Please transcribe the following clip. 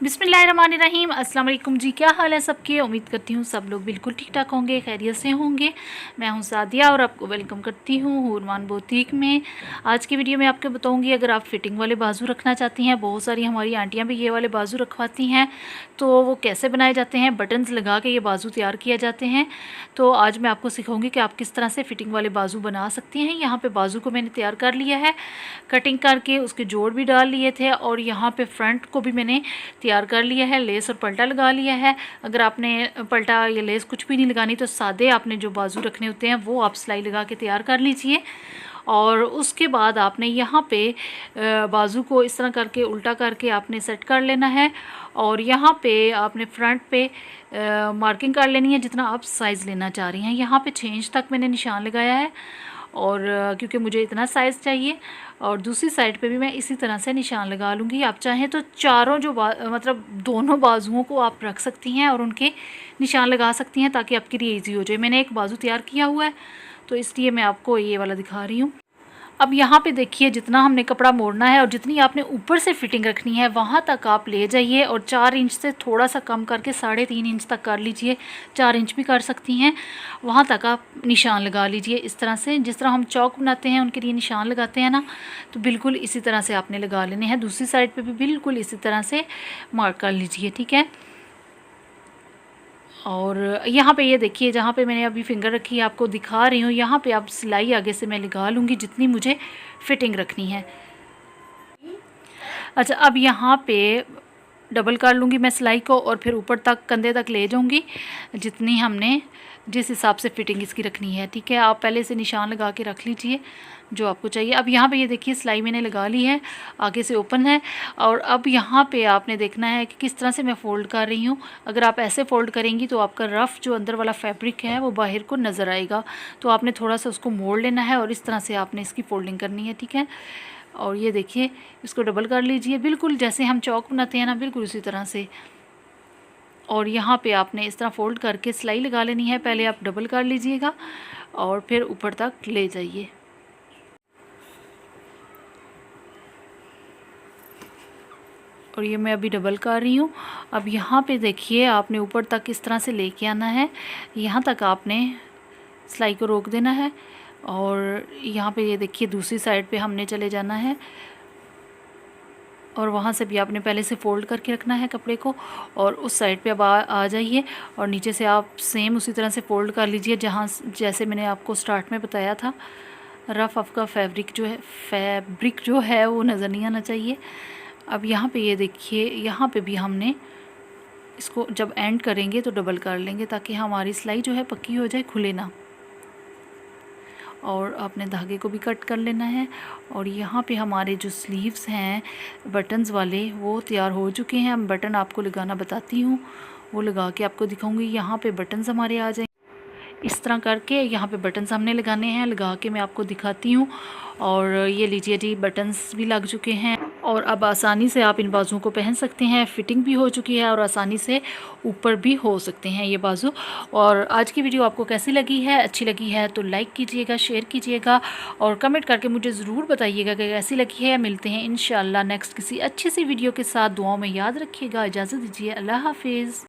बिस्मिल्लाहिर्रहमानिर्रहीम। अस्सलाम वालेकुम जी, क्या हाल है सबके। उम्मीद करती हूँ सब लोग बिल्कुल ठीक ठाक होंगे, खैरियत से होंगे। मैं हूँ सादिया और आपको वेलकम करती हूँ हूरमान बुटीक में। आज की वीडियो में आपको बताऊँगी, अगर आप फिटिंग वाले बाजू रखना चाहती हैं, बहुत सारी हमारी आंटियाँ भी ये वाले बाजू रखवाती हैं, तो वो कैसे बनाए जाते हैं। बटन्स लगा के ये बाजू तैयार किए जाते हैं। तो आज मैं आपको सिखाऊँगी कि आप किस तरह से फ़िटिंग वाले बाजू बना सकती हैं। यहाँ पर बाजू को मैंने तैयार कर लिया है, कटिंग करके उसके जोड़ भी डाल लिए थे, और यहाँ पर फ्रंट को भी मैंने तैयार कर लिया है, लेस और पल्टा लगा लिया है। अगर आपने पल्टा या लेस कुछ भी नहीं लगानी तो सादे आपने जो बाजू रखने होते हैं वो आप सिलाई लगा के तैयार कर लीजिए। और उसके बाद आपने यहाँ पे बाजू को इस तरह करके उल्टा करके आपने सेट कर लेना है, और यहाँ पे आपने फ्रंट पे मार्किंग कर लेनी है जितना आप साइज़ लेना चाह रही हैं। यहाँ पे 6 इंच तक मैंने निशान लगाया है, और क्योंकि मुझे इतना साइज़ चाहिए। और दूसरी साइड पे भी मैं इसी तरह से निशान लगा लूँगी। आप चाहें तो चारों जो मतलब दोनों बाजुओं को आप रख सकती हैं और उनके निशान लगा सकती हैं, ताकि आपके लिए ईजी हो जाए। मैंने एक बाजू तैयार किया हुआ है, तो इसलिए मैं आपको ये वाला दिखा रही हूँ। अब यहाँ पे देखिए, जितना हमने कपड़ा मोड़ना है और जितनी आपने ऊपर से फिटिंग रखनी है वहाँ तक आप ले जाइए, और 4 इंच से थोड़ा सा कम करके 3.5 इंच तक कर लीजिए। 4 इंच भी कर सकती हैं, वहाँ तक आप निशान लगा लीजिए इस तरह से। जिस तरह हम चौक बनाते हैं उनके लिए निशान लगाते हैं ना, तो बिल्कुल इसी तरह से आपने लगा लेने हैं। दूसरी साइड पर भी बिल्कुल इसी तरह से मार्क कर लीजिए, ठीक है। और यहाँ पे ये देखिए, जहाँ पे मैंने अभी फिंगर रखी है आपको दिखा रही हूँ, यहाँ पे आप सिलाई आगे से मैं लगा लूँगी जितनी मुझे फिटिंग रखनी है। अच्छा, अब यहाँ पे डबल कर लूँगी मैं सिलाई को, और फिर ऊपर तक कंधे तक ले जाऊँगी जितनी हमने जिस हिसाब से फिटिंग इसकी रखनी है, ठीक है। आप पहले से निशान लगा के रख लीजिए जो आपको चाहिए। अब यहाँ पे ये देखिए, सिलाई मैंने लगा ली है, आगे से ओपन है। और अब यहाँ पे आपने देखना है कि किस तरह से मैं फ़ोल्ड कर रही हूँ। अगर आप ऐसे फ़ोल्ड करेंगी तो आपका रफ़ जो अंदर वाला फैब्रिक है वो बाहर को नज़र आएगा, तो आपने थोड़ा सा उसको मोड़ लेना है और इस तरह से आपने इसकी फ़ोल्डिंग करनी है, ठीक है। और ये देखिए, इसको डबल कर लीजिए, बिल्कुल जैसे हम चौक बनाते हैं ना, बिल्कुल उसी तरह से। और यहाँ पे आपने इस तरह फ़ोल्ड करके सिलाई लगा लेनी है। पहले आप डबल कर लीजिएगा और फिर ऊपर तक ले जाइए। और ये मैं अभी डबल कर रही हूँ। अब यहाँ पे देखिए, आपने ऊपर तक इस तरह से लेके आना है, यहाँ तक आपने सिलाई को रोक देना है। और यहाँ पे ये देखिए, दूसरी साइड पे हमने चले जाना है, और वहाँ से भी आपने पहले से फ़ोल्ड करके रखना है कपड़े को, और उस साइड पे अब आ जाइए, और नीचे से आप सेम उसी तरह से फ़ोल्ड कर लीजिए जहाँ जैसे मैंने आपको स्टार्ट में बताया था। रफ़ आपका फैब्रिक जो है वो नज़र नहीं आना चाहिए। अब यहाँ पे ये देखिए, यहाँ पे भी हमने इसको जब एंड करेंगे तो डबल कर लेंगे, ताकि हमारी सिलाई जो है पक्की हो जाए, खुले ना। और आपने धागे को भी कट कर लेना है। और यहाँ पे हमारे जो स्लीव्स हैं बटन्स वाले वो तैयार हो चुके हैं। मैं बटन आपको लगाना बताती हूँ, वो लगा के आपको दिखाऊंगी। यहाँ पे बटन्स हमारे आ जाएंगे इस तरह करके, यहाँ पे बटन्स हमने लगाने हैं, लगा के मैं आपको दिखाती हूँ। और ये लीजिए जी, बटन्स भी लग चुके हैं, और अब आसानी से आप इन बाजुओं को पहन सकते हैं। फिटिंग भी हो चुकी है और आसानी से ऊपर भी हो सकते हैं ये बाजू। और आज की वीडियो आपको कैसी लगी है, अच्छी लगी है तो लाइक कीजिएगा, शेयर कीजिएगा, और कमेंट करके मुझे ज़रूर बताइएगा कि कैसी लगी है। मिलते हैं इंशाल्लाह नेक्स्ट किसी अच्छी सी वीडियो के साथ। दुआओं में याद रखिएगा। इजाज़त दीजिए, अल्लाह हाफिज़।